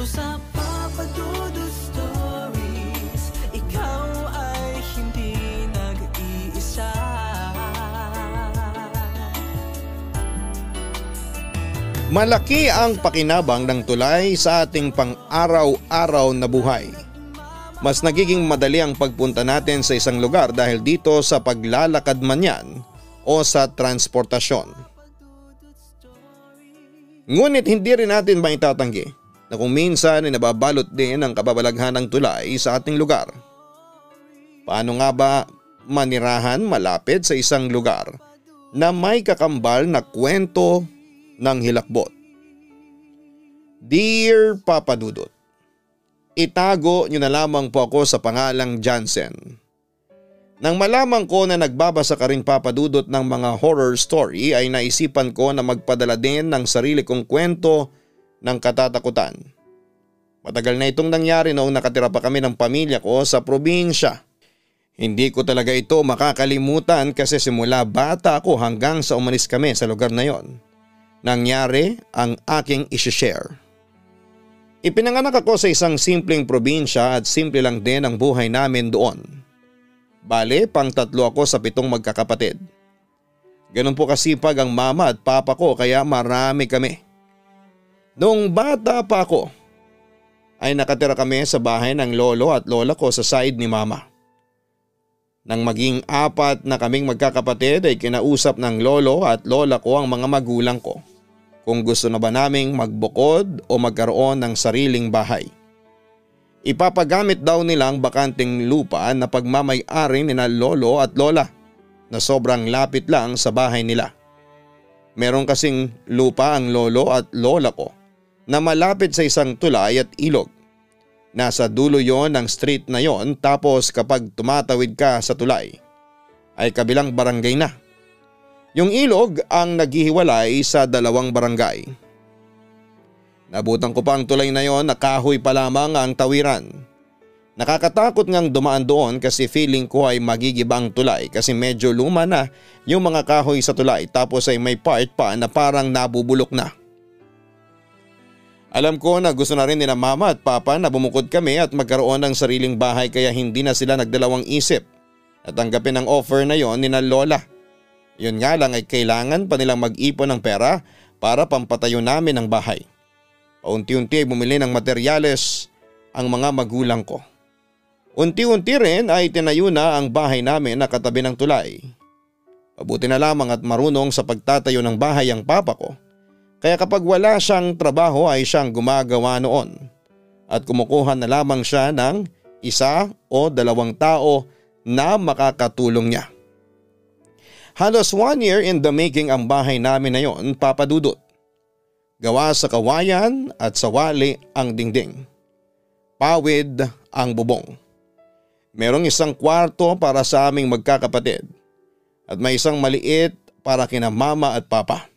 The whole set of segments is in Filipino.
sa Papa Dudut Stories, ikaw ay hindi nag-iisa. Malaki ang pakinabang ng tulay sa ating pang-araw-araw na buhay. Mas nagiging madali ang pagpunta natin sa isang lugar dahil dito sa paglalakad man yan o sa transportasyon. Ngunit hindi rin natin maitatanggi na kung minsan ay nababalot din ang kababalaghan ng tulay sa ating lugar. Paano nga ba manirahan malapit sa isang lugar na may kakambal na kwento ng hilakbot? Dear Papa Dudut, itago nyo na lamang po ako sa pangalang Jansen. Nang malaman ko na nagbabasa ka rin Papa Dudut ng mga horror story ay naisipan ko na magpadala din ng sarili kong kwento ng katatakutan. Matagal na itong nangyari noong nakatira pa kami ng pamilya ko sa probinsya. Hindi ko talaga ito makakalimutan kasi simula bata ako hanggang sa umalis kami sa lugar na yon, nangyari ang aking isishare. Ipinanganak ako sa isang simpleng probinsya at simple lang din ang buhay namin doon. Bale, pang-tatlo ako sa 7 magkakapatid. Ganun po kasipag ang mama at papa ko kaya marami kami. Noong bata pa ako, ay nakatira kami sa bahay ng lolo at lola ko sa side ni mama. Nang maging 4 na kaming magkakapatid ay kinausap ng lolo at lola ko ang mga magulang ko kung gusto na ba naming magbukod o magkaroon ng sariling bahay. Ipapagamit daw nilang bakanting lupa na pagmamay-ari nina lolo at lola na sobrang lapit lang sa bahay nila. Meron kasing lupa ang lolo at lola ko na malapit sa isang tulay at ilog. Nasa dulo yon ng street na yon tapos kapag tumatawid ka sa tulay ay kabilang barangay na. Yung ilog ang naghihiwalay sa 2 barangay. Nabutan ko pa ang tulay na yon na kahoy pa lamang ang tawiran. Nakakatakot ngang dumaan doon kasi feeling ko ay magigiba ang tulay kasi medyo luma na yung mga kahoy sa tulay tapos ay may part pa na parang nabubulok na. Alam ko na gusto na rin ni na mama at papa na bumukod kami at magkaroon ng sariling bahay kaya hindi na sila nagdalawang isip at tanggapin ang offer na yon ni na lola. Yun nga lang ay kailangan pa nilang mag-ipon ng pera para pampatayo namin ang bahay. Paunti-unti ay bumili ng materyales ang mga magulang ko. Unti-unti rin ay tinayo na ang bahay namin na katabi ng tulay. Mabuti na lamang at marunong sa pagtatayo ng bahay ang papa ko. Kaya kapag wala siyang trabaho ay siyang gumagawa noon. At kumukuha na lamang siya ng 1 o 2 tao na makakatulong niya. Halos 1 year in the making ang bahay namin na yon, Papa Dudut. Gawa sa kawayan at sa wali ang dingding. Pawid ang bubong. Merong 1 kwarto para sa aming magkakapatid at may 1 maliit para kina mama at papa.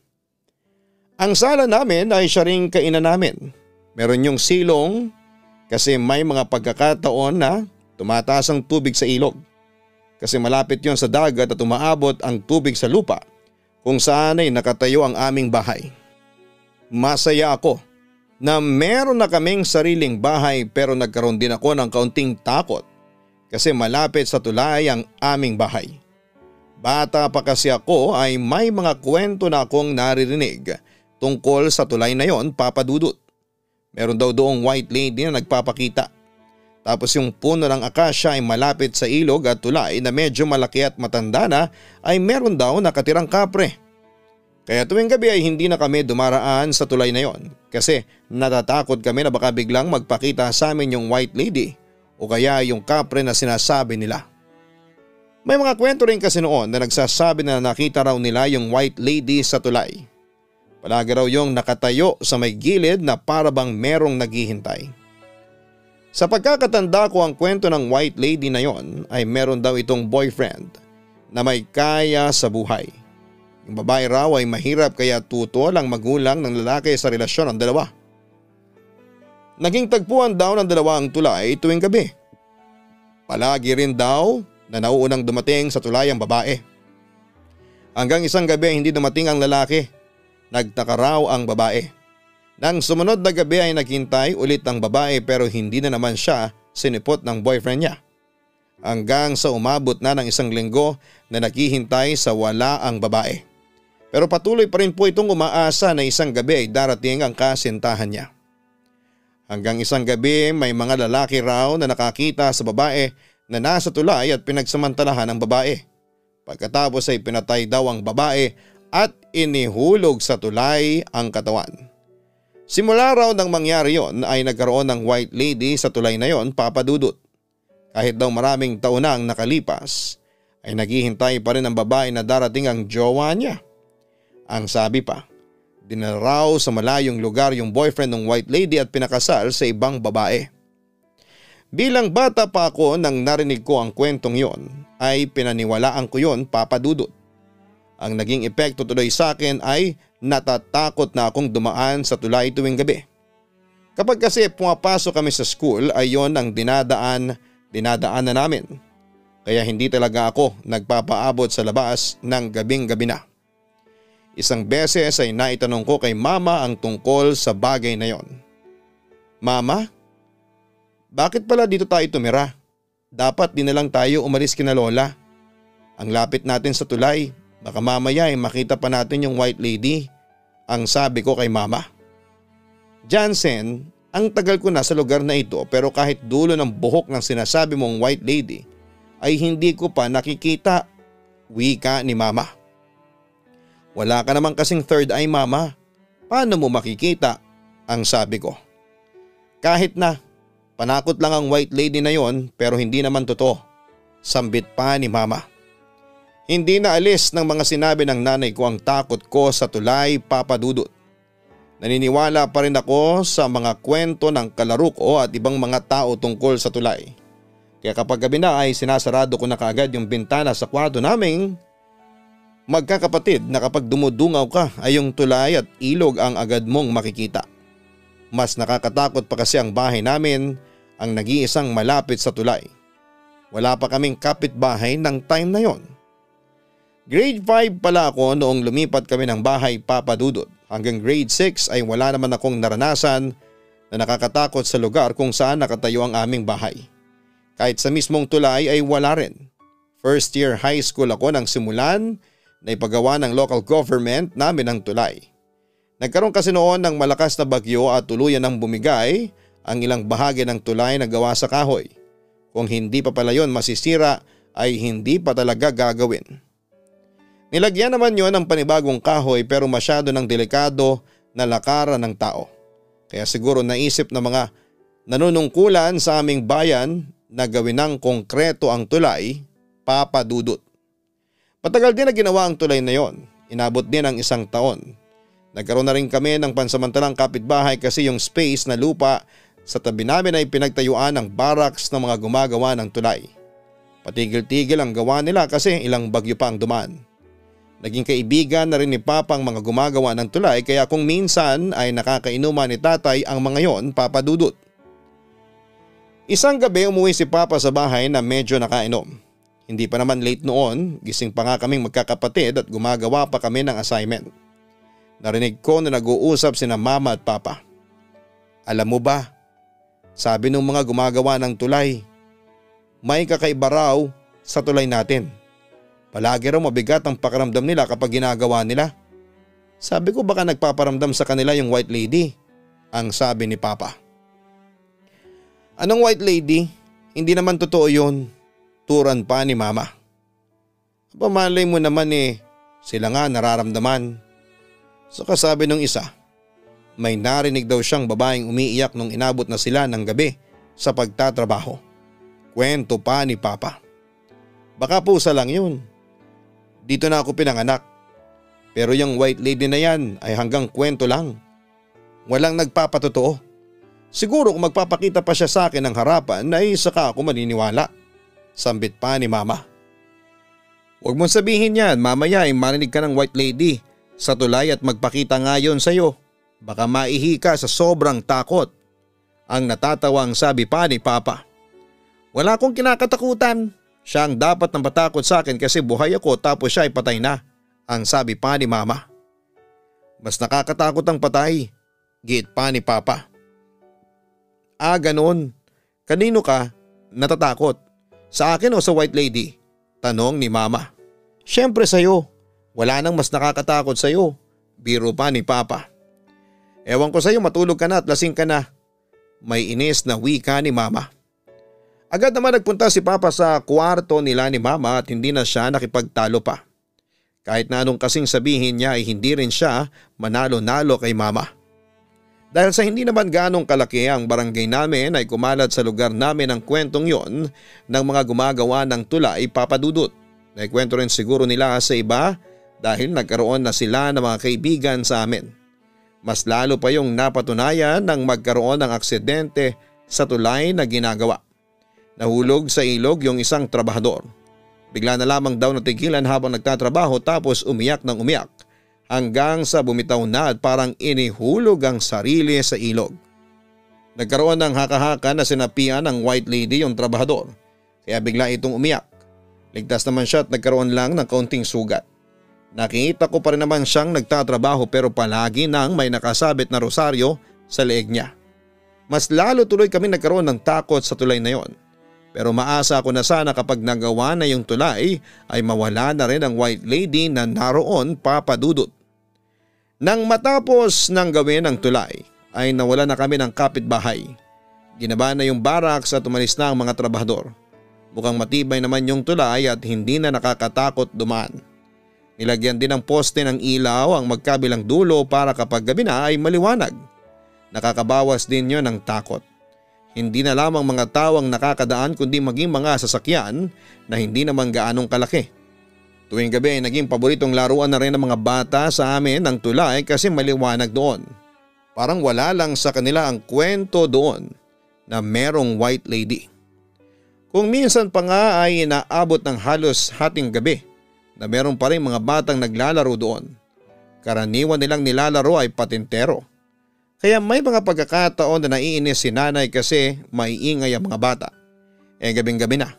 Ang sala namin ay siya ring kainan namin. Meron yung silong kasi may mga pagkakataon na tumataas ang tubig sa ilog. Kasi malapit yon sa dagat at umaabot ang tubig sa lupa kung saan ay nakatayo ang aming bahay. Masaya ako na meron na kaming sariling bahay pero nagkaroon din ako ng kaunting takot kasi malapit sa tulay ang aming bahay. Bata pa kasi ako ay may mga kwento na akong naririnig tungkol sa tulay na yon, Papa Dudut. Meron daw doong white lady na nagpapakita. Tapos yung puno ng akasya ay malapit sa ilog at tulay na medyo malaki at matanda na ay meron daw nakatirang kapre. Kaya tuwing gabi ay hindi na kami dumaraan sa tulay na yon kasi natatakot kami na baka biglang magpakita sa amin yung white lady o kaya yung kapre na sinasabi nila. May mga kwento rin kasi noon na nagsasabi na nakita raw nila yung white lady sa tulay. Palagi raw yung nakatayo sa may gilid na para bang merong naghihintay. Sa pagkakatanda ko ang kwento ng white lady na yon ay meron daw itong boyfriend na may kaya sa buhay. Yung babae raw ay mahirap kaya tutol ang magulang ng lalaki sa relasyon ng dalawa. Naging tagpuan daw ng dalawa ang tulay tuwing gabi. Palagi rin daw na nauunang dumating sa tulay ang babae. Hanggang isang gabi hindi dumating ang lalaki. Nagtaka raw ang babae. Nang sumunod na gabi ay naghintay ulit ang babae pero hindi na naman siya sinipot ng boyfriend niya. Hanggang sa umabot na ng 1 linggo na naghihintay sa wala ang babae. Pero patuloy pa rin po itong umaasa na isang gabi ay darating ang kasintahan niya. Hanggang isang gabi may mga lalaki raw na nakakita sa babae na nasa tulay at pinagsamantalahan ang babae. Pagkatapos ay pinatay daw ang babae at inihulog sa tulay ang katawan. Simula raw nang mangyari yon ay nagkaroon ng white lady sa tulay na yon, Papa Dudut. Kahit daw maraming taon na ang nakalipas ay naghihintay pa rin ang babae na darating ang jowa niya. Ang sabi pa, dinala raw sa malayong lugar yung boyfriend ng white lady at pinakasal sa ibang babae. Bilang bata pa ako nang narinig ko ang kwentong yon ay pinaniwalaan ko yon, Papa Dudut. Ang naging epekto tuloy sa akin ay natatakot na akong dumaan sa tulay tuwing gabi. Kapag kasi pumapasok kami sa school ay yon ang dinadaan na namin. Kaya hindi talaga ako nagpapaabot sa labas ng gabing-gabi na. Isang beses ay naitanong ko kay mama ang tungkol sa bagay na yon. Mama, bakit pala dito tayo tumira? Dapat di na lang tayo umalis kina lola. Ang lapit natin sa tulay, baka mamaya ay makita pa natin yung white lady. Ang sabi ko kay mama. Jansen, ang tagal ko na sa lugar na ito pero kahit dulo ng buhok ng sinasabi mong white lady ay hindi ko pa nakikita. Wika ni mama. Wala ka naman kasing third eye, mama. Paano mo makikita? Ang sabi ko. Kahit na, panakot lang ang white lady na yon pero hindi naman totoo. Sambit pa ni mama. Hindi na alis ng mga sinabi ng nanay ko ang takot ko sa tulay, Papa Dudut. Naniniwala pa rin ako sa mga kwento ng kalaro ko at ibang mga tao tungkol sa tulay. Kaya kapag gabi na ay sinasarado ko na kaagad yung bintana sa kwarto naming magkakapatid na kapag dumudungaw ka ay yung tulay at ilog ang agad mong makikita. Mas nakakatakot pa kasi ang bahay namin ang nag-iisang malapit sa tulay. Wala pa kaming kapitbahay ng time na yon. Grade 5 pala ako noong lumipat kami ng bahay, Papa Dudut. Hanggang grade 6 ay wala naman akong naranasan na nakakatakot sa lugar kung saan nakatayo ang aming bahay. Kahit sa mismong tulay ay wala rin. First year high school ako nang simulan na ipagawa ng local government namin ang tulay. Nagkaroon kasi noon ng malakas na bagyo at tuluyan ng bumigay ang ilang bahagi ng tulay na gawa sa kahoy. Kung hindi pa pala yon masisira ay hindi pa talaga gagawin. Nilagyan naman yon ng panibagong kahoy pero masyado ng delikado na lakaran ng tao. Kaya siguro naisip ng mga nanunungkulan sa aming bayan na gawin ng konkreto ang tulay, Papa Dudut. Matagal din na ginawa ang tulay na yon. Inabot din ang 1 taon. Nagkaroon na rin kami ng pansamantalang kapitbahay kasi yung space na lupa sa tabi namin ay pinagtayuan ng barracks ng mga gumagawa ng tulay. Patigil-tigil ang gawa nila kasi ilang bagyo pa ang dumaan. Naging kaibigan na rin ni Papa ang mga gumagawa ng tulay kaya kung minsan ay nakakainuman ni tatay ang mga yon, Papa Dudut. Isang gabi umuwi si Papa sa bahay na medyo nakainom. Hindi pa naman late noon, gising pa nga kaming magkakapatid at gumagawa pa kami ng assignment. Narinig ko na nag-uusap sina Mama at Papa. Alam mo ba, sabi ng mga gumagawa ng tulay, may kakaiba raw sa tulay natin. Palagi raw mabigat ang pakiramdam nila kapag ginagawa nila. Sabi ko baka nagpaparamdam sa kanila yung white lady. Ang sabi ni Papa. Anong white lady? Hindi naman totoo yun. Turan pa ni Mama. Pamalay mo naman sila nga nararamdaman. So kasabi nung isa, may narinig daw siyang babaeng umiiyak nung inabot na sila ng gabi sa pagtatrabaho. Kwento pa ni Papa. Baka pusa lang yun. Dito na ako pinanganak. Pero yung white lady na yan ay hanggang kwento lang. Walang nagpapatotoo. Siguro kung magpapakita pa siya sa akin ng harapan ay saka ako maniniwala. Sambit pa ni Mama. Huwag mong sabihin yan, mamaya ay marinig ka ng white lady sa tulay at magpakita nga yun sa'yo. Baka maihi ka sa sobrang takot. Ang natatawang sabi pa ni Papa. Wala akong kinakatakutan. Siya ang dapat nang patakot sa akin kasi buhay ako tapos siya ay patay na. Ang sabi pa ni Mama. Mas nakakatakot ang patay. Giit pa ni Papa. Ganon. Kanino ka natatakot? Sa akin o sa white lady? Tanong ni Mama. Siyempre sa'yo. Wala nang mas nakakatakot sa'yo. Biro pa ni Papa. Ewan ko sa'yo, matulog ka na at lasing ka na. May inis na wika ni Mama. Agad naman nagpunta si Papa sa kwarto nila ni Mama at hindi na siya nakipagtalo pa. Kahit na anong kasing sabihin niya ay hindi rin siya manalo-nalo kay Mama. Dahil sa hindi naman ganong kalaki ang barangay namin ay kumalat sa lugar namin ang kwentong yon ng mga gumagawa ng tulay, Papa Dudut. Naikwento rin siguro nila sa iba dahil nagkaroon na sila ng mga kaibigan sa amin. Mas lalo pa yung napatunayan nang magkaroon ng aksidente sa tulay na ginagawa. Nahulog sa ilog yung isang trabahador. Bigla na lamang daw natigilan habang nagtatrabaho tapos umiyak ng umiyak hanggang sa bumitaw na at parang inihulog ang sarili sa ilog. Nagkaroon ng haka-haka na sinapian ng white lady yung trabahador kaya bigla itong umiyak. Ligtas naman siya at nagkaroon lang ng kaunting sugat. Nakita ko pa rin naman siyang nagtatrabaho pero palagi nang may nakasabit na rosaryo sa leeg niya. Mas lalo tuloy kami nagkaroon ng takot sa tulay na yon. Pero maasa ako na sana kapag nagawa na yung tulay ay mawala na rin ang white lady na naroon, Papa Dudut. Nang matapos ng gawin ang tulay ay nawala na kami ng kapitbahay. Ginaba na yung barracks at umalis na ang mga trabahador. Mukhang matibay naman yung tulay at hindi na nakakatakot dumaan. Nilagyan din ng poste ng ilaw ang magkabilang dulo para kapag gabi na ay maliwanag. Nakakabawas din yon ng takot. Hindi na lamang mga tao ang nakakadaan kundi maging mga sasakyan na hindi naman gaanong kalaki. Tuwing gabi ay naging paboritong laruan na rin ng mga bata sa amin ang tulay kasi maliwanag doon. Parang wala lang sa kanila ang kwento doon na merong white lady. Kung minsan pa nga ay inaabot ng halos hating gabi na meron pa rin mga batang naglalaro doon. Karaniwan nilang nilalaro ay patintero. Kaya may mga pagkakataon na naiinis si nanay kasi maiingay ang mga bata. Gabing-gabi na.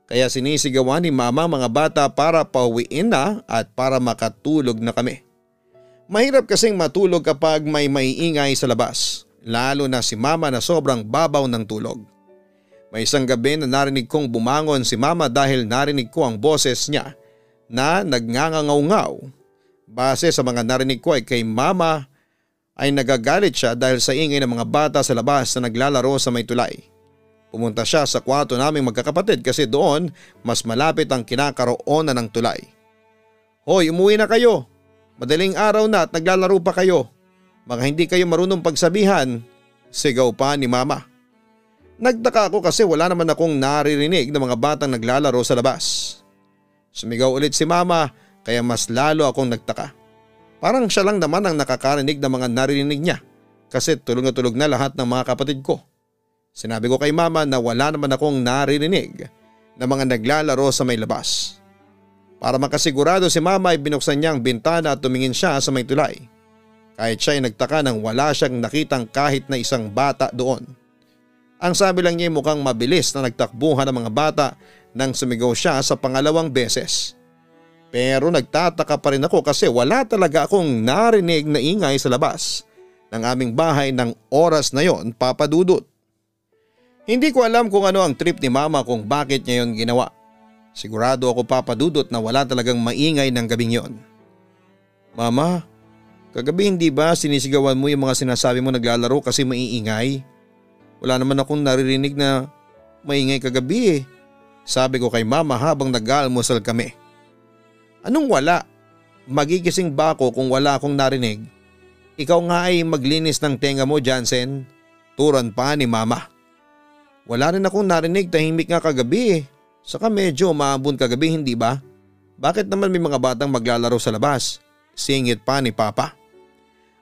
Kaya sinisigawan ni Mama mga bata para pauwiin na at para makatulog na kami. Mahirap kasing matulog kapag may maiingay sa labas. Lalo na si Mama na sobrang babaw ng tulog. May isang gabi na narinig kong bumangon si Mama dahil narinig ko ang boses niya na nagngangangaw-ngaw. Base sa mga narinig ko ay kay Mama ay nagagalit siya dahil sa ingay ng mga bata sa labas na naglalaro sa may tulay. Pumunta siya sa kwarto naming magkakapatid kasi doon mas malapit ang kinakaroonan ng tulay. Hoy, umuwi na kayo. Madaling araw na at naglalaro pa kayo. Mga hindi kayo marunong pagsabihan, sigaw pa ni Mama. Nagtaka ako kasi wala naman akong naririnig ng mga batang naglalaro sa labas. Sumigaw ulit si Mama kaya mas lalo akong nagtaka. Parang siya lang naman ang nakakarinig ng mga naririnig niya kasi tulog na lahat ng mga kapatid ko. Sinabi ko kay Mama na wala naman akong naririnig na mga naglalaro sa may labas. Para makasigurado si Mama ay binuksan niya ang bintana at tumingin siya sa may tulay. Kahit siya ay nagtaka nang wala siyang nakitang kahit na isang bata doon. Ang sabi lang niya ay mukhang mabilis na nagtakbuhan ng mga bata nang sumigaw siya sa pangalawang beses. Pero nagtataka pa rin ako kasi wala talaga akong narinig na ingay sa labas ng aming bahay ng oras na yon, Papa Dudut. Hindi ko alam kung ano ang trip ni Mama kung bakit niya yon ginawa. Sigurado ako, Papa Dudut, na wala talagang maingay ng gabing yon. Mama, kagabi hindi ba sinisigawan mo yung mga sinasabi mo naglalaro kasi maiingay? Wala naman akong naririnig na maingay kagabi eh. Sabi ko kay Mama habang nag-aalmusal kami. Anong wala? Magigising ba ako kung wala akong narinig? Ikaw nga ay maglinis ng tenga mo, Jansen. Turan pa ni Mama. Wala rin akong narinig, tahimik nga kagabi eh. Saka medyo maambon kagabi, hindi ba? Bakit naman may mga batang maglalaro sa labas? Singit pa ni Papa.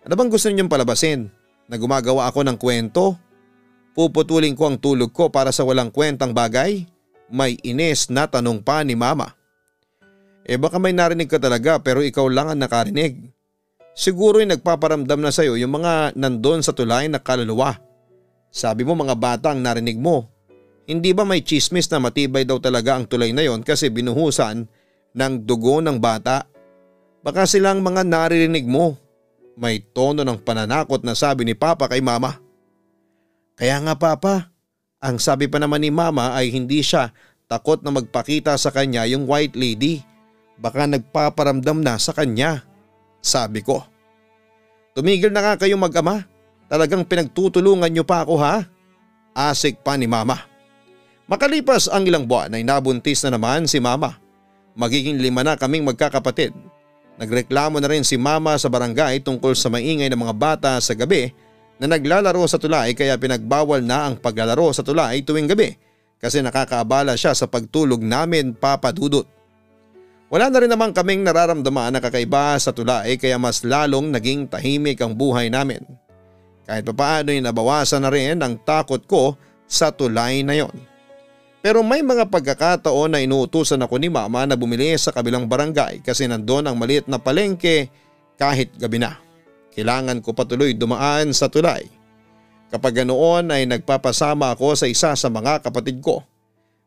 Ano bang gusto ninyong palabasin? Na gumagawa ako ng kwento? Puputulin ko ang tulog ko para sa walang kwentang bagay? May inis na tanong pa ni Mama. Baka may narinig ka talaga pero ikaw lang ang nakarinig. Siguro ay nagpaparamdam na sa'yo yung mga nandun sa tulay na kaluluwa. Sabi mo mga bata ang narinig mo. Hindi ba may chismis na matibay daw talaga ang tulay na yon kasi binuhusan ng dugo ng bata? Baka silang mga naririnig mo. May tono ng pananakot na sabi ni Papa kay Mama. Kaya nga Papa, ang sabi pa naman ni Mama ay hindi siya takot na magpakita sa kanya yung white lady. Baka nagpaparamdam na sa kanya, sabi ko. Tumigil na nga kayo mag-ama. Talagang pinagtutulungan niyo pa ako ha? Asik pa ni Mama. Makalipas ang ilang buwan ay nabuntis na naman si Mama. Magiging 5 na kaming magkakapatid. Nagreklamo na rin si Mama sa barangay tungkol sa maingay ng mga bata sa gabi na naglalaro sa tulay kaya pinagbawal na ang paglalaro sa tulay tuwing gabi kasi nakakaabala siya sa pagtulog namin, Papa Dudut. Wala na rin naman kaming nararamdaman na kakaiba sa tulay kaya mas lalong naging tahimik ang buhay namin. Kahit papaano ay nabawasan na rin ang takot ko sa tulay na yon. Pero may mga pagkakataon na inuutusan ako ni Mama na bumili sa kabilang barangay kasi nandun ang maliit na palengke kahit gabi na. Kailangan ko patuloy dumaan sa tulay. Kapag ganoon ay nagpapasama ako sa isa sa mga kapatid ko.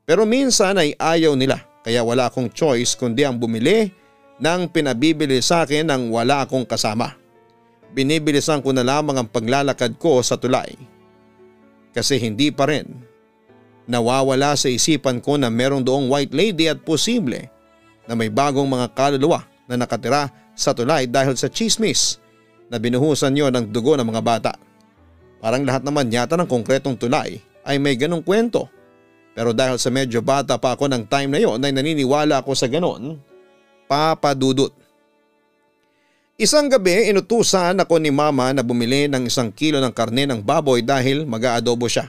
Pero minsan ay ayaw nila kaya wala akong choice kundi ang bumili ng pinabibili sa akin ng wala akong kasama. Binibilisan ko na lamang ang paglalakad ko sa tulay. Kasi hindi pa rin nawawala sa isipan ko na merong doong white lady at posible na may bagong mga kaluluwa na nakatira sa tulay dahil sa chismis na binuhusan yon ng dugo ng mga bata. Parang lahat naman yata ng konkretong tulay ay may ganong kwento. Pero dahil sa medyo bata pa ako ng time na yon ay naniniwala ako sa ganon, Papa Dudut. Isang gabi inutusan ako ni Mama na bumili ng 1 kilo ng karne ng baboy dahil mag-aadobo siya.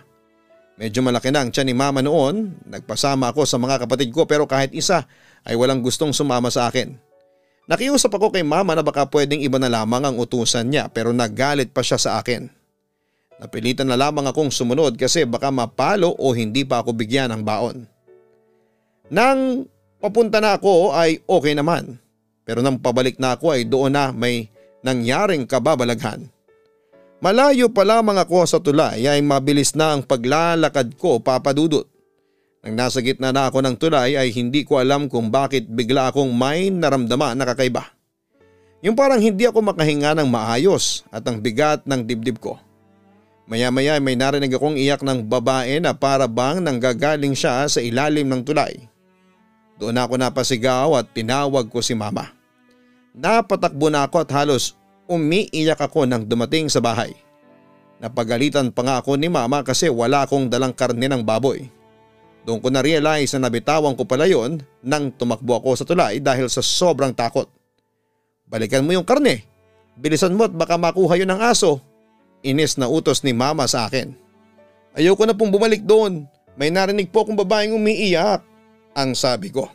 Medyo malaki na ang tiyan ni Mama noon, nagpasama ako sa mga kapatid ko pero kahit isa ay walang gustong sumama sa akin. Nakiusap ako kay Mama na baka pwedeng iba na lamang ang utusan niya pero nagalit pa siya sa akin. Napilitan na lamang akong sumunod kasi baka mapalo o hindi pa ako bigyan ng baon. Nang papunta na ako ay okay naman pero nang pabalik na ako ay doon na may nangyaring kababalaghan. Malayo pa lamang ako sa tulay ay mabilis na ang paglalakad ko, Papa Dudut. Nang nasa gitna na ako ng tulay ay hindi ko alam kung bakit bigla akong may naramdaman na kakaiba. Yung parang hindi ako makahinga ng maayos at ang bigat ng dibdib ko. Maya-maya may narinig akong iyak ng babae na para bang nanggagaling siya sa ilalim ng tulay. Doon ako napasigaw at tinawag ko si Mama. Napatakbo na ako at halos umiiyak ako nang dumating sa bahay. Napagalitan pa nga ako ni Mama kasi wala akong dalang karne ng baboy. Doon ko na-realize na nabitawan ko pala yon nang tumakbo ako sa tulay dahil sa sobrang takot. Balikan mo yung karne. Bilisan mo at baka makuha yun ng aso. Inis na utos ni Mama sa akin. Ayoko na pong bumalik doon. May narinig po akong babaeng umiiyak. Ang sabi ko.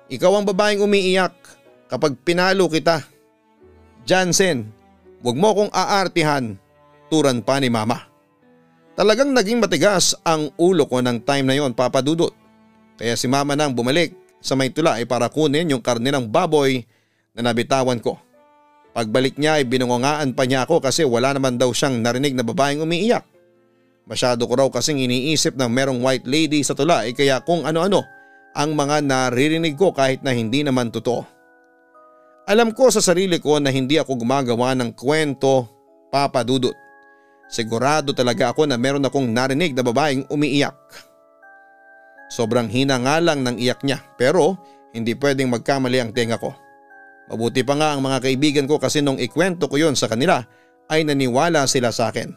Ikaw ang babaeng umiiyak kapag pinalo kita. Jansen, huwag mo akong aartihan, turan pa ni Mama. Talagang naging matigas ang ulo ko ng time na yon, Papa Dudut. Kaya si Mama nang bumalik sa may tulay para kunin yung karne ng baboy na nabitawan ko. Pagbalik niya ay binungungaan pa niya ako kasi wala naman daw siyang narinig na babaeng umiiyak. Masyado ko raw kasing iniisip na merong white lady sa tulay kaya kung ano-ano ang mga naririnig ko kahit na hindi naman totoo. Alam ko sa sarili ko na hindi ako gumagawa ng kwento, Papa Dudut. Sigurado talaga ako na meron akong narinig na babaeng umiiyak. Sobrang hina nga lang ng iyak niya pero hindi pwedeng magkamali ang tenga ko. Mabuti pa nga ang mga kaibigan ko kasi nung ikwento ko yon sa kanila ay naniwala sila sa akin.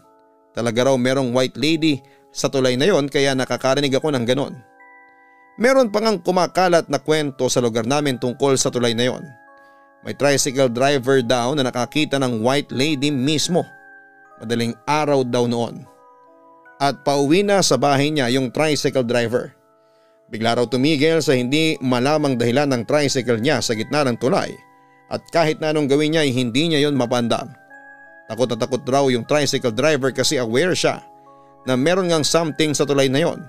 Talaga raw merong white lady sa tulay na yon kaya nakakarinig ako ng ganon. Meron pa ngang kumakalat na kwento sa lugar namin tungkol sa tulay na yon. May tricycle driver daw na nakakita ng white lady mismo. Madaling araw daw noon. At pauwi na sa bahay niya yung tricycle driver. Bigla raw tumigil sa hindi malamang dahilan ng tricycle niya sa gitna ng tulay. At kahit na anong gawin niya ay hindi niya yon mapandam. Takot na takot raw yung tricycle driver kasi aware siya na meron ngang something sa tulay na yon.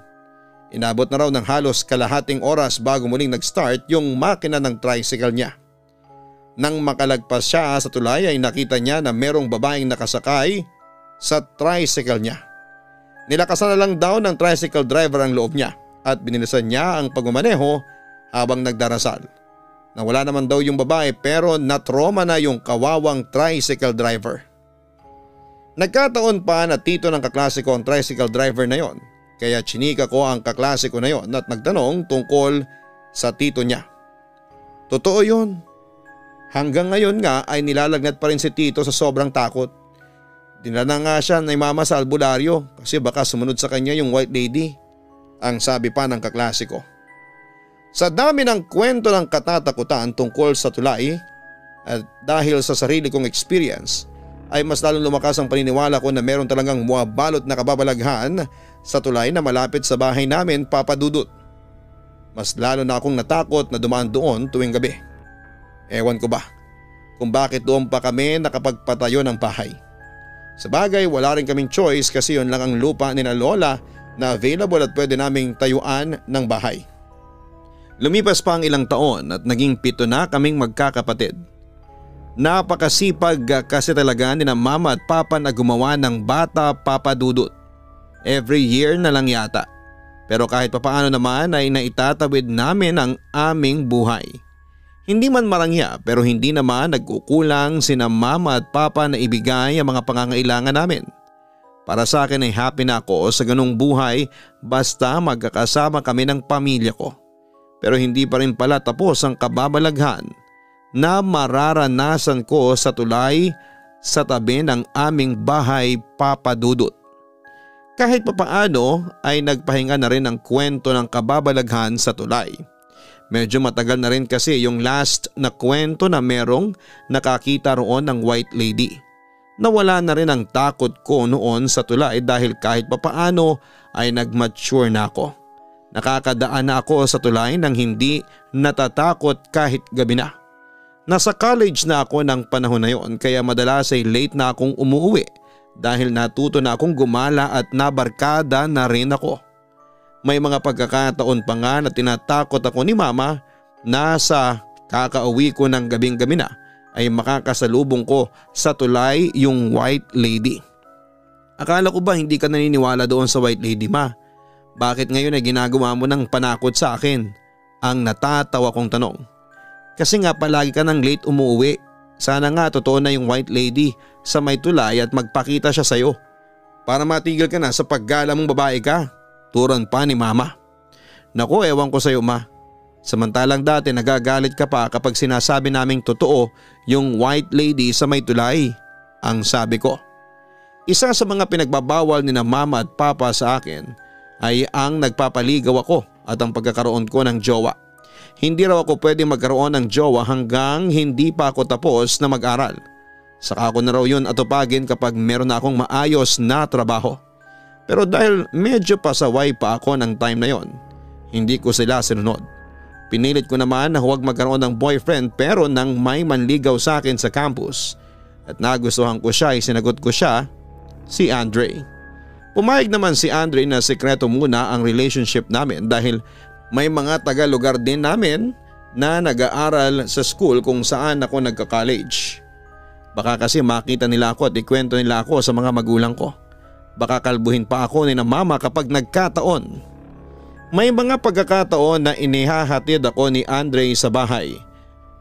Inabot na raw ng halos kalahating oras bago muling nag-start yung makina ng tricycle niya. Nang makalagpas siya sa tulay ay nakita niya na merong babaeng nakasakay sa tricycle niya. Nilakasan na lang daw ng tricycle driver ang loob niya at binilisan niya ang pagmamaneho habang nagdarasal. Nawala naman daw yung babae pero na-trauma na yung kawawang tricycle driver. Nagkataon pa na tito ng kaklase ko ang tricycle driver na yon, kaya chinika ko ang kaklase ko na yon at nagtanong tungkol sa tito niya. Totoo yun. Hanggang ngayon nga ay nilalagnat pa rin si tito sa sobrang takot. Dinala nga siya ni mama sa albularyo kasi baka sumunod sa kanya yung white lady, ang sabi pa ng kaklase ko. Sa dami ng kwento ng katatakutan tungkol sa tulay at dahil sa sarili kong experience ay mas lalong lumakas ang paniniwala ko na meron talagang bumabalot na kababalaghan sa tulay na malapit sa bahay namin, Papa Dudut. Mas lalo na akong natakot na dumaan doon tuwing gabi. Ewan ko ba kung bakit doon pa kami nakapagpatayo ng bahay. Sabagay wala rin kaming choice kasi yun lang ang lupa ni na Lola na available at pwede naming tayuan ng bahay. Lumipas pa ang ilang taon at naging 7 na kaming magkakapatid. Napakasipag kasi talaga ni na mama at papa na gumawa ng bata, Papa Dudut. Every year na lang yata. Pero kahit papaano naman ay naitatawid namin ang aming buhay. Hindi man marangya pero hindi naman nagkukulang sina mama at papa na ibigay ang mga pangangailangan namin. Para sa akin ay happy na ako sa ganung buhay basta magkakasama kami ng pamilya ko. Pero hindi pa rin pala tapos ang kababalaghan na mararanasan ko sa tulay sa tabi ng aming bahay, Papa Dudut. Kahit papaano ay nagpahinga na rin ang kwento ng kababalaghan sa tulay. Medyo matagal na rin kasi yung last na kwento na merong nakakita roon ng white lady. Nawala na rin ang takot ko noon sa tulay dahil kahit papaano ay nag-mature na ako. Nakakadaan na ako sa tulay nang hindi natatakot kahit gabi na. Nasa college na ako ng panahon na yon kaya madalas ay late na akong umuwi dahil natuto na akong gumala at nabarkada na rin ako. May mga pagkakataon pa nga na tinatakot ako ni mama na sa kakauwi ko ng gabing-gabi na ay makakasalubong ko sa tulay yung white lady. Akala ko ba hindi ka naniniwala doon sa white lady, ma? Bakit ngayon ay ginagawa mo ng panakot sa akin? Ang natatawa kong tanong. Kasi nga palagi ka ng late umuwi. Sana nga totoo na yung white lady sa may tulay at magpakita siya sa'yo. Para matigil ka na sa paggala mong babae ka. Turon pa ni mama. Naku, ewan ko sa'yo, ma. Samantalang dati nagagalit ka pa kapag sinasabi naming totoo yung white lady sa may tulay, ang sabi ko. Isa sa mga pinagbabawal ni na mama at papa sa akin ay ang nagpapaligaw ako at ang pagkakaroon ko ng jowa. Hindi raw ako pwede magkaroon ng jowa hanggang hindi pa ako tapos na mag-aral. Saka ako na raw yun atupagin kapag meron na akong maayos na trabaho. Pero dahil medyo pasaway pa ako ng time na yon, hindi ko sila sinunod. Pinilit ko naman na huwag magkaroon ng boyfriend pero nang may manligaw sa akin sa campus at nagustuhan ko siya ay sinagot ko siya, si Andre. Pumayag naman si Andre na sekreto muna ang relationship namin dahil may mga taga-lugar din namin na nag-aaral sa school kung saan ako nagka-college. Baka kasi makita nila ako at ikwento nila ako sa mga magulang ko. Baka kalbuhin pa ako ni na mama kapag nagkataon. May mga pagkakataon na inihahatid ako ni Andre sa bahay.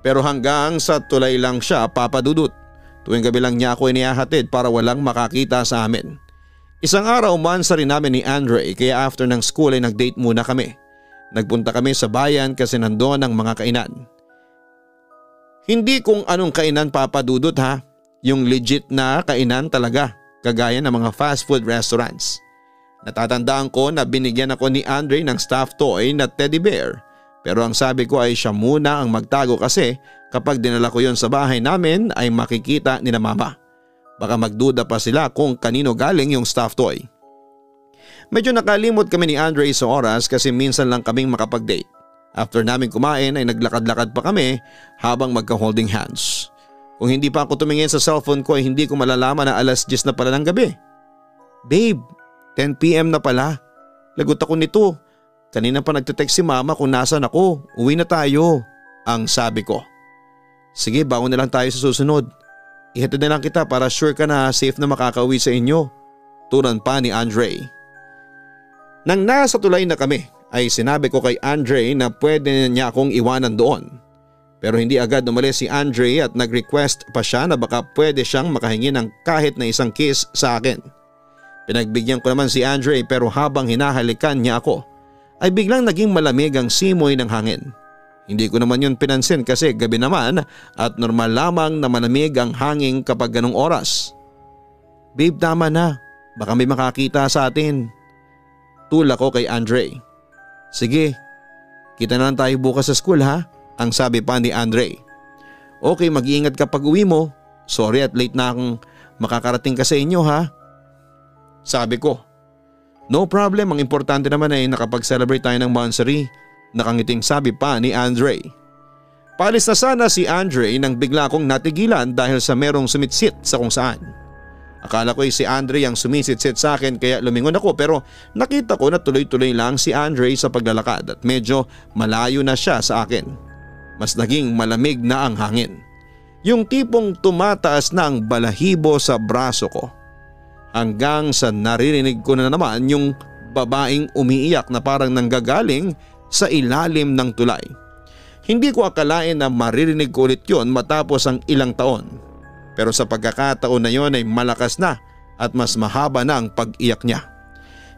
Pero hanggang sa tulay lang siya, Papa Dudut. Tuwing gabi lang niya ako inihahatid para walang makakita sa amin. Isang araw umansa rin namin ni Andre kaya after ng school ay nag-date muna kami. Nagpunta kami sa bayan kasi nandoon ang mga kainan. Hindi kung anong kainan, Papa Dudut, ha. Yung legit na kainan talaga. Kagaya ng mga fast food restaurants. Natatandaan ko na binigyan ako ni Andre ng stuffed toy na teddy bear. Pero ang sabi ko ay siya muna ang magtago kasi kapag dinala ko yon sa bahay namin ay makikita ni na mama. Baka magduda pa sila kung kanino galing yung stuffed toy. Medyo nakalimot kami ni Andre sa oras kasi minsan lang kaming makapag-date. After namin kumain ay naglakad-lakad pa kami habang magka-holding hands. Kung hindi pa ako tumingin sa cellphone ko ay hindi ko malalaman na alas 10 na pala ng gabi. Babe, 10 PM na pala. Lagot ako nito. Kanina pa nagte-text si mama kung nasan ako. Uwi na tayo, ang sabi ko. Sige, baon na lang tayo sa susunod. Ihatid na lang kita para sure ka na safe na makakauwi sa inyo. Turan pa ni Andre. Nang nasa tulay na kami ay sinabi ko kay Andre na pwede niya akong iwanan doon. Pero hindi agad umalis si Andre at nag-request pa siya na baka pwede siyang makahingi ng kahit na isang kiss sa akin. Pinagbigyan ko naman si Andre pero habang hinahalikan niya ako ay biglang naging malamig ang simoy ng hangin. Hindi ko naman yun pinansin kasi gabi naman at normal lamang na malamig ang hangin kapag ganong oras. Babe, tama na. Baka may makakita sa atin. Tulak ko kay Andre. Sige, kita na lang tayo bukas sa school ha? Ang sabi pa ni Andre. Okay, mag-iingat ka pag uwi mo. Sorry at late na akong makakarating ka sa inyo ha? Sabi ko. No problem, ang importante naman ay nakapag-celebrate tayo ng monthsary. Nakangiting sabi pa ni Andre. Palis na sana si Andre nang bigla akong natigilan dahil sa merong sumitsit sa kung saan. Akala ko si Andre ang sumisitsit sa akin kaya lumingon ako pero nakita ko na tuloy-tuloy lang si Andre sa paglalakad at medyo malayo na siya sa akin. Mas naging malamig na ang hangin. Yung tipong tumataas na ang balahibo sa braso ko. Hanggang sa naririnig ko na naman yung babaeng umiiyak na parang nanggagaling sa ilalim ng tulay. Hindi ko akalain na maririnig ko ulit yun matapos ang ilang taon. Pero sa pagkakataon na yon ay malakas na at mas mahaba na ang pag-iyak niya.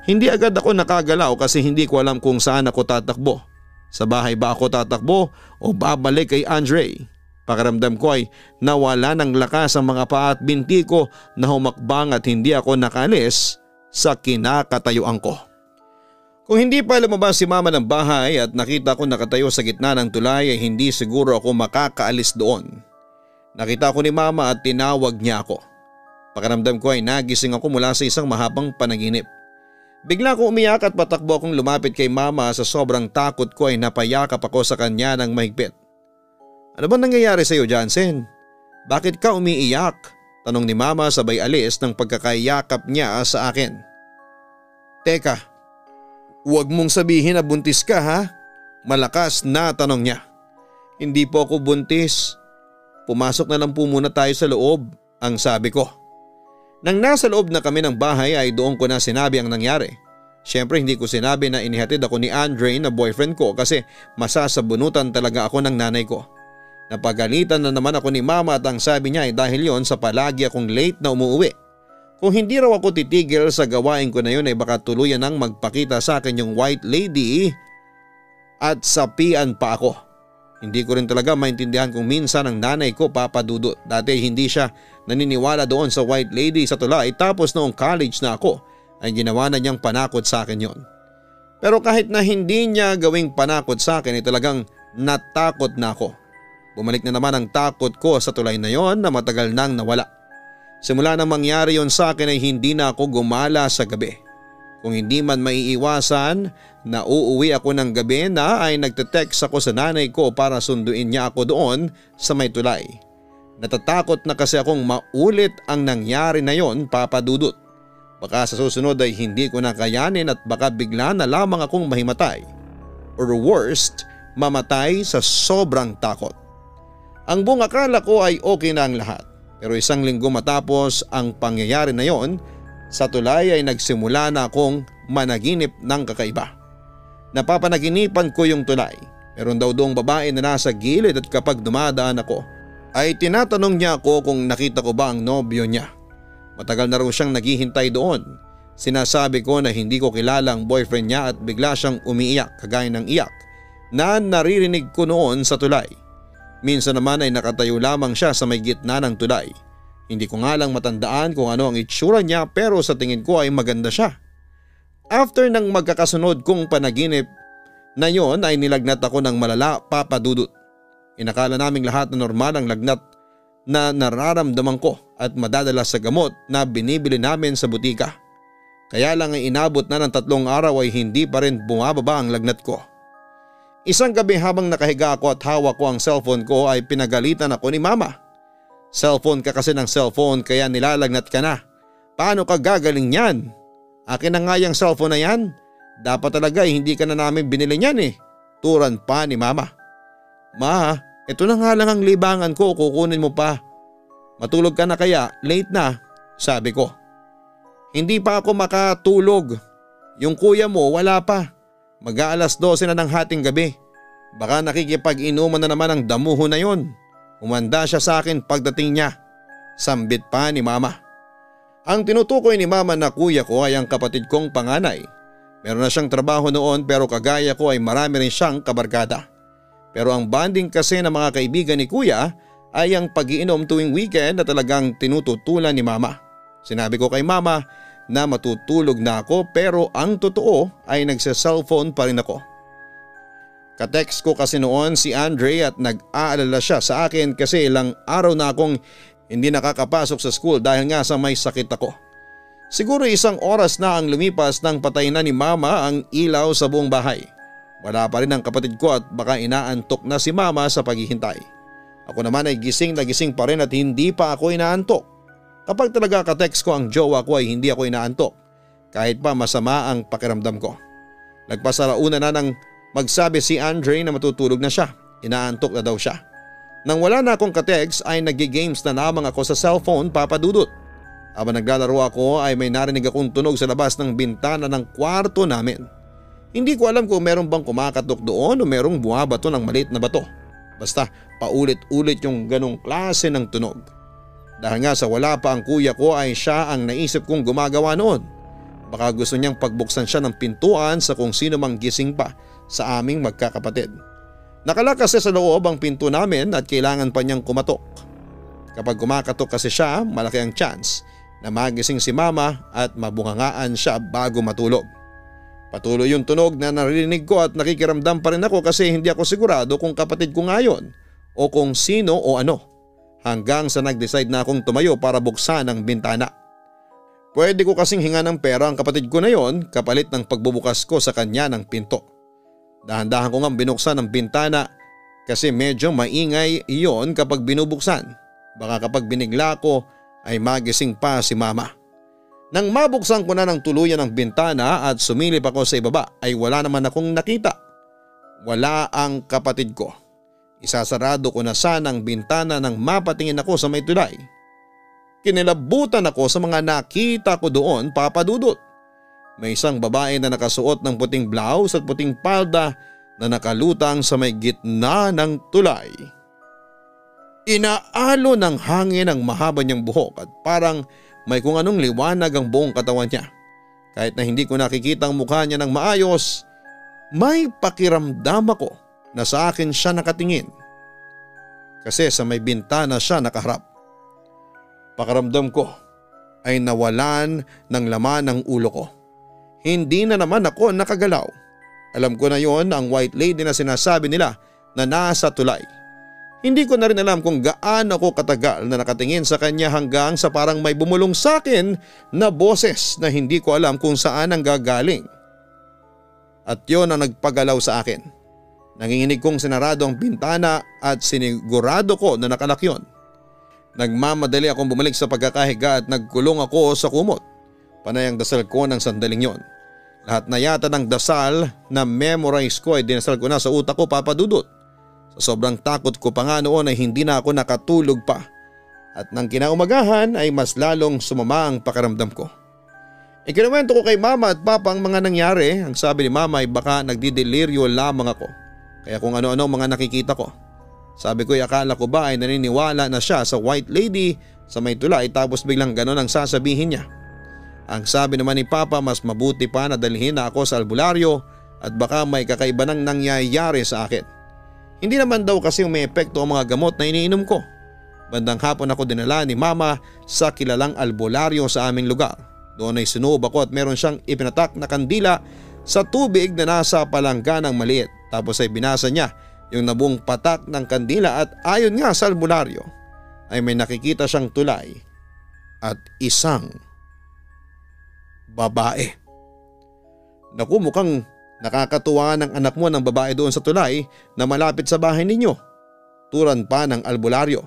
Hindi agad ako nakagalaw kasi hindi ko alam kung saan ako tatakbo. Sa bahay ba ako tatakbo o babalik kay Andre? Pakiramdam ko ay nawala ng lakas ang mga paa at binti ko na humakbang at hindi ako nakalis sa kinakatayuan ko. Kung hindi pa lumabas si mama ng bahay at nakita ko nakatayo sa gitna ng tulay ay hindi siguro ako makakaalis doon. Nakita ko ni mama at tinawag niya ako. Pakiramdam ko ay nagising ako mula sa isang mahabang panaginip. Bigla ko umiyak at patakbo akong lumapit kay mama sa sobrang takot ko ay napayakap ako sa kanya ng mahigpit. Ano ba nangyayari sa iyo, Jansen? Bakit ka umiiyak? Tanong ni mama sabay alis ng pagkakayakap niya sa akin. Teka, huwag mong sabihin na buntis ka ha? Malakas na tanong niya. Hindi po ako buntis. Pumasok na lang po muna tayo sa loob, ang sabi ko. Nang nasa loob na kami ng bahay ay doon ko na sinabi ang nangyari. Siyempre hindi ko sinabi na inihatid ako ni Andre na boyfriend ko kasi masasabunutan talaga ako ng nanay ko. Napagalitan na naman ako ni mama at ang sabi niya ay dahil yon sa palagi akong late na umuwi. Kung hindi raw ako titigil sa gawain ko na yun ay baka tuluyan nang magpakita sa akin yung white lady at sapian pa ako. Hindi ko rin talaga maintindihan kung minsan ang nanay ko papadudot. Dati hindi siya naniniwala doon sa white lady sa tulay tapos noong college na ako ay ginawa na niyang panakot sa akin yon. Pero kahit na hindi niya gawing panakot sa akin ay talagang natakot na ako. Bumalik na naman ang takot ko sa tulay na yon na matagal nang nawala. Simula nang mangyari yon sa akin ay hindi na ako gumala sa gabi. Kung hindi man maiiwasan na uuwi ako ng gabi na ay nagte-text ako sa nanay ko para sunduin niya ako doon sa may tulay. Natatakot na kasi akong maulit ang nangyari na yon, Papa Dudut. Baka sa susunod ay hindi ko na kayanin at baka bigla na lamang akong mahimatay. Or worst, mamatay sa sobrang takot. Ang buong akala ko ay okay na ang lahat. Pero isang linggo matapos ang pangyayari na yon, sa tulay ay nagsimula na akong managinip ng kakaiba. Napapanaginipan ko yung tulay. Meron daw doong babae na nasa gilid at kapag dumadaan ako ay tinatanong niya ako kung nakita ko ba ang nobyo niya. Matagal na raw siyang naghihintay doon. Sinasabi ko na hindi ko kilala ang boyfriend niya at bigla siyang umiiyak kagaya ng iyak na naririnig ko noon sa tulay. Minsan naman ay nakatayo lamang siya sa may gitna ng tulay. Hindi ko nga lang matandaan kung ano ang itsura niya pero sa tingin ko ay maganda siya. After ng magkakasunod kong panaginip na yon ay nilagnat ako ng malala, Papa Dudut. Inakala naming lahat na normal ang lagnat na nararamdaman ko at madadala sa gamot na binibili namin sa butika. Kaya lang ay inabot na ng 3 araw ay hindi pa rin bumababa ang lagnat ko. Isang gabi habang nakahiga ako at hawak ko ang cellphone ko ay pinagalitan ako ni mama. Cellphone ka kasi ng cellphone kaya nilalagnat ka na. Paano ka gagaling yan? Akin na nga yung cellphone na yan. Dapat talaga hindi ka na namin binili niyan eh. Turan pa ni mama. Ma, ito na nga lang ang libangan ko, kukunin mo pa. Matulog ka na kaya, late na, sabi ko. Hindi pa ako makatulog. Yung kuya mo wala pa. Mag-aalas 12 na ng hating gabi. Baka nakikipag-inuman na naman ang damuho na yon. Humanda siya sa akin pagdating niya. Sambit pa ni mama. Ang tinutukoy ni mama na kuya ko ay ang kapatid kong panganay. Meron na siyang trabaho noon pero kagaya ko ay marami rin siyang kabarkada. Pero ang bonding kasi ng mga kaibigan ni kuya ay ang pag-iinom tuwing weekend na talagang tinututulan ni mama. Sinabi ko kay mama na matutulog na ako pero ang totoo ay nagsa-cellphone pa rin ako. Katext ko kasi noon si Andre at nag-aalala siya sa akin kasi ilang araw na akong hindi nakakapasok sa school dahil nga sa may sakit ako. Siguro 1 oras na ang lumipas nang patay na ni mama ang ilaw sa buong bahay. Wala pa rin ang kapatid ko at baka inaantok na si mama sa paghihintay. Ako naman ay gising na gising pa rin at hindi pa ako inaantok. Kapag talaga katext ko ang jowa ko ay hindi ako inaantok kahit pa masama ang pakiramdam ko. Nagpasalauna na nang magsabi si Andre na matutulog na siya. Inaantok na daw siya. Nang wala na akong katext ay nag-games na lamang ako sa cellphone, Papa Dudut. Habang naglalaro ako ay may narinig akong tunog sa labas ng bintana ng kwarto namin. Hindi ko alam kung meron bang kumakatok doon o merong bumabato ng maliit na bato. Basta paulit-ulit yung ganong klase ng tunog. Dahil nga sa wala pa ang kuya ko ay siya ang naisip kong gumagawa noon. Baka gusto niyang pagbuksan siya ng pintuan sa kung sino mang gising pa sa aming magkakapatid. Nakalakas sa loob ang pinto namin at kailangan pa niyang kumatok. Kapag kumakatok kasi siya, malaki ang chance na magising si mama at mabungangaan siya bago matulog. Patuloy yung tunog na narinig ko at nakikiramdam pa rin ako kasi hindi ako sigurado kung kapatid ko nga yun o kung sino o ano. Hanggang sa nag-decide na akong tumayo para buksan ang bintana. Pwede ko kasing hinga ng pera ang kapatid ko na yon kapalit ng pagbubukas ko sa kanya ng pinto. Dahan-dahan ko nga binuksan ang bintana kasi medyo maingay iyon kapag binubuksan. Baka kapag binigla ko ay magising pa si mama. Nang mabuksan ko na ng tuluyan ang bintana at sumilip ako sa ibaba ay wala naman akong nakita. Wala ang kapatid ko. Isasarado ko na sana ang bintana nang mapatingin ako sa may tulay. Kinilabutan ako sa mga nakita ko doon, Papa Dudut. May isang babae na nakasuot ng puting blouse at puting palda na nakalutang sa may gitna ng tulay. Inaalo ng hangin ang mahaba niyang buhok at parang may kung anong liwanag ang buong katawan niya. Kahit na hindi ko nakikita ang mukha niya ng maayos, may pakiramdam ako na sa akin siya nakatingin. Kasi sa may bintana siya nakaharap. Pakiramdam ko ay nawalan ng laman ng ulo ko. Hindi na naman ako nakagalaw. Alam ko na yon ang white lady na sinasabi nila na nasa tulay. Hindi ko na rin alam kung gaano ako katagal na nakatingin sa kanya hanggang sa parang may bumulong sa akin na boses na hindi ko alam kung saan ang gagaling. At yon ang nagpagalaw sa akin. Nanginginig kong sinarado ang bintana at sinigurado ko na nakalak yon. Nagmamadali akong bumalik sa pagkakahiga at nagkulong ako sa kumot. Panay ang dasal ko ng sandaling yon. Lahat na yata ng dasal na memorize ko ay dinasal ko na sa utak ko, Papa Dudut. Sa sobrang takot ko pa nga noon ay hindi na ako nakatulog pa. At nang kinaumagahan ay mas lalong sumama ang pakiramdam ko. Ikinuwento ko kay mama at papa ang mga nangyari. Ang sabi ni mama ay baka nagdideliryo lamang ako. Kaya kung ano-ano mga nakikita ko. Sabi ko ay akala ko ba ay naniniwala na siya sa white lady sa may tulay tapos biglang ganon ang sasabihin niya. Ang sabi naman ni Papa mas mabuti pa na dalhin na ako sa albularyo at baka may kakaiba nang nangyayari sa akin. Hindi naman daw kasi may epekto ang mga gamot na iniinom ko. Bandang hapon ako dinala ni Mama sa kilalang albularyo sa aming lugar. Doon ay sinuob ako at meron siyang ipinatak na kandila sa tubig na nasa palangga ng maliit. Tapos ay binasa niya yung nabuong patak ng kandila at ayon nga sa albularyo ay may nakikita siyang tulay at isang babae. Naku, mukhang nakakatuwa ng anak mo ng babae doon sa tulay na malapit sa bahay ninyo. Turan pa ng albularyo.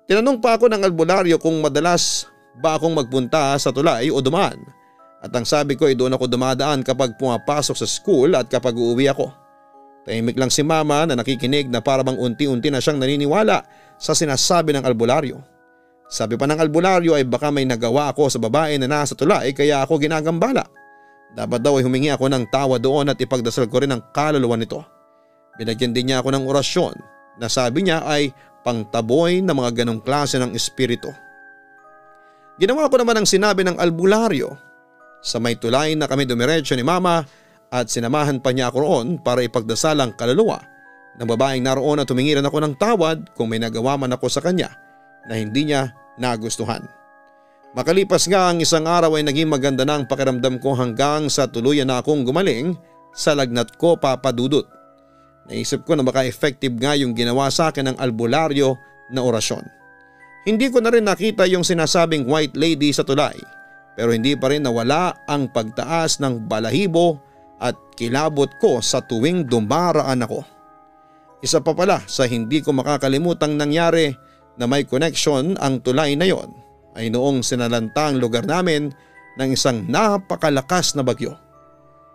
Tinanong pa ako ng albularyo kung madalas ba akong magpunta sa tulay o dumaan. At ang sabi ko ay doon ako dumadaan kapag pumapasok sa school at kapag uuwi ako. Tahimik lang si Mama na nakikinig na para bang unti-unti na siyang naniniwala sa sinasabi ng albularyo. Sabi pa ng albularyo ay baka may nagawa ako sa babae na nasa tulay kaya ako ginagambala. Dapat daw ay humingi ako ng tawa doon at ipagdasal ko rin ang kaluluwa nito. Binagyan din niya ako ng orasyon na sabi niya ay pangtaboy na mga ganong klase ng espiritu. Ginawa ko naman ang sinabi ng albularyo. Sa may tulay na kami dumiretso ni Mama at sinamahan pa niya ako roon para ipagdasal ang kaluluwa ng babaeng naroon at tumingiran ako ng tawad kung may nagawa man ako sa kanya na hindi niya nagustuhan. Makalipas nga ang isang araw ay naging maganda na ang pakiramdam ko hanggang sa tuluyan na akong gumaling sa lagnat ko, Papa Dudut. Naisip ko na baka effective nga yung ginawa sa akin ng albularyo na orasyon. Hindi ko na rin nakita yung sinasabing white lady sa tulay, pero hindi pa rin nawala ang pagtaas ng balahibo at kilabot ko sa tuwing dumaraan ako. Isa pa pala sa hindi ko makakalimutang nangyari na may connection ang tulay na yon ay noong sinalanta ang lugar namin ng isang napakalakas na bagyo.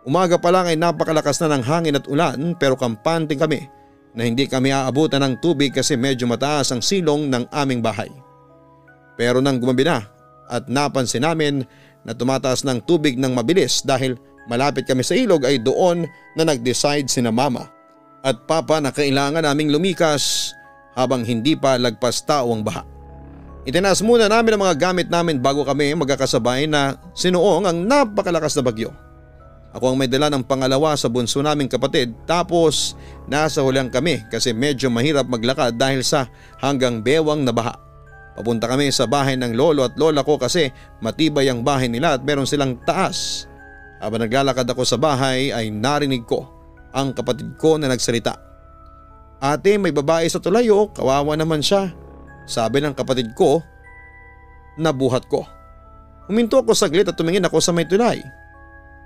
Umaga pa lang ay napakalakas na ng hangin at ulan pero kampante kami na hindi kami aabutan ng tubig kasi medyo mataas ang silong ng aming bahay. Pero nang gumabi na at napansin namin na tumataas ng tubig ng mabilis dahil malapit kami sa ilog ay doon na nag-decide sina Mama at Papa na kailangan naming lumikas habang hindi pa lagpas tao ang baha. Itinaas muna namin ang mga gamit namin bago kami magkakasabay na sinuong ang napakalakas na bagyo. Ako ang may dala ng pangalawa sa bunso naming kapatid tapos nasa hulang kami kasi medyo mahirap maglakad dahil sa hanggang bewang na baha. Papunta kami sa bahay ng lolo at lola ko kasi matibay ang bahay nila at meron silang taas. Habang naglalakad ako sa bahay ay narinig ko ang kapatid ko na nagsalita. "Ate, may babae sa tulayo, kawawa naman siya," sabi ng kapatid ko. Nabuhat ko. Huminto ako saglit at tumingin ako sa may tulay.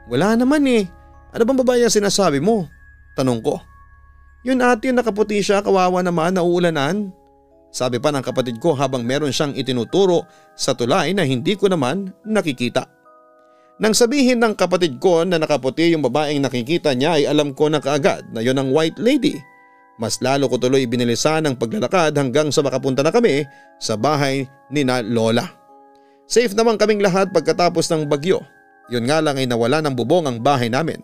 "Wala naman eh. Ano bang babae ang sinasabi mo?" tanong ko. "Yun ate, yung nakaputi siya, kawawa naman, nauulanan," sabi pa ng kapatid ko habang meron siyang itinuturo sa tulay na hindi ko naman nakikita. Nang sabihin ng kapatid ko na nakaputi yung babaeng nakikita niya ay alam ko na kaagad na yun ang white lady. Mas lalo ko tuloy binilisan ang paglalakad hanggang sa makapunta na kami sa bahay ni na Lola. Safe naman kaming lahat pagkatapos ng bagyo. Yun nga lang ay nawala ng bubong ang bahay namin.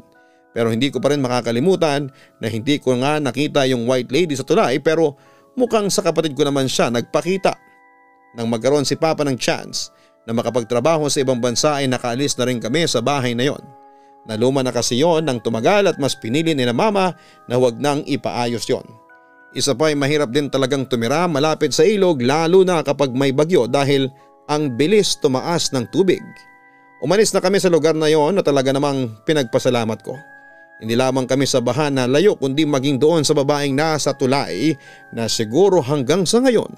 Pero hindi ko pa rin makakalimutan na hindi ko nga nakita yung white lady sa tulay pero mukhang sa kapatid ko naman siya nagpakita. Nang magkaroon si Papa ng chance na makapagtrabaho sa ibang bansa ay nakaalis na rin kami sa bahay na yon. Naluma na kasi yon nang tumagal at mas pinili ni na Mama na huwag nang ipaayos yon. Isa pa ay mahirap din talagang tumira malapit sa ilog lalo na kapag may bagyo dahil ang bilis tumaas ng tubig. Umalis na kami sa lugar na yon na talaga namang pinagpasalamat ko. Hindi lamang kami sa baha na layo kundi maging doon sa babaeng nasa tulay na siguro hanggang sa ngayon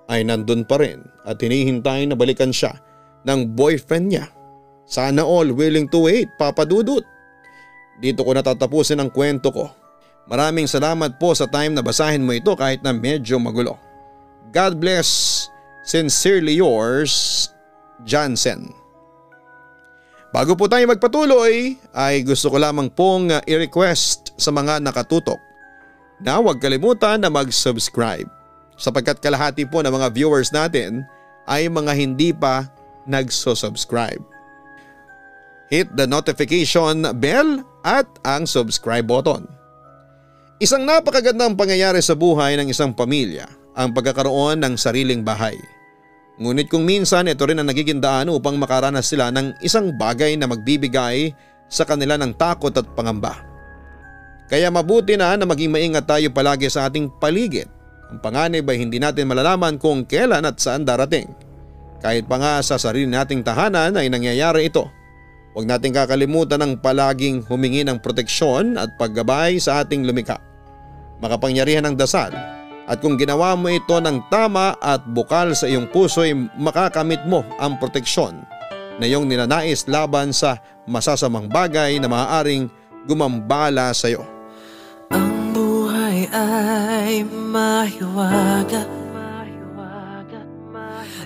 ay nandun pa rin at hinihintay na balikan siya ng boyfriend niya. Sana all willing to wait, Papa Dudut. Dito ko natatapusin ang kwento ko. Maraming salamat po sa time na basahin mo ito kahit na medyo magulo. God bless. Sincerely yours, Jansen. Bago po tayo magpatuloy ay gusto ko lamang pong i-request sa mga nakatutok na huwag kalimutan na mag-subscribe sapagkat kalahati po ng mga viewers natin ay mga hindi pa nagsusubscribe. Hit the notification bell at ang subscribe button. Isang napakagandang pangyayari sa buhay ng isang pamilya ang pagkakaroon ng sariling bahay. Ngunit kung minsan ito rin ang nagiging daan upang makaranas sila ng isang bagay na magbibigay sa kanila ng takot at pangamba. Kaya mabuti na maging maingat tayo palagi sa ating paligid. Ang panganib ay hindi natin malalaman kung kailan at saan darating. Kahit pa nga sa sarili nating tahanan ay nangyayari ito. Huwag nating kakalimutan ang palaging humingi ng proteksyon at paggabay sa ating lumikha. Makapangyarihan ng dasal. At kung ginawa mo ito ng tama at bukal sa iyong puso ay makakamit mo ang proteksyon na iyong ninanais laban sa masasamang bagay na maaaring gumambala sa iyo. Ang buhay ay mahiwaga,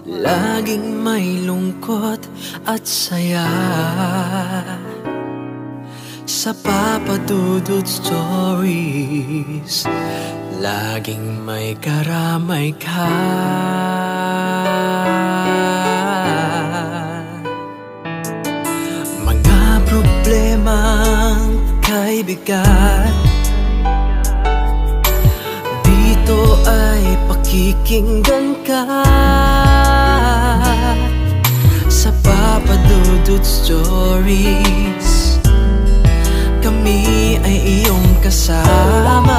laging may lungkot at saya. Sa Papa Dudut Stories, laging may karamay ka. Mga problemang kay bigat, pakikinggan ka sa Papa Dudut Stories. Kami ay iyong kasama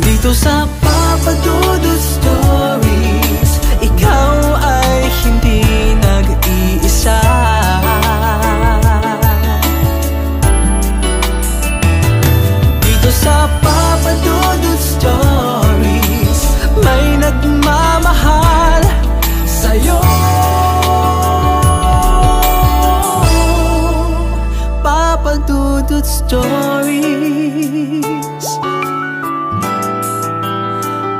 dito sa Papa Dudut Stories. Ikaw ay hindi nag-iisa. Dito sa Papa Dudut Stories, may nagmamahal sa'yo. Papa Dudut Stories,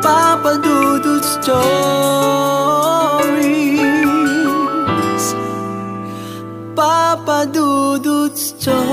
Papa Dudut Stories, Papa Dudut Stories.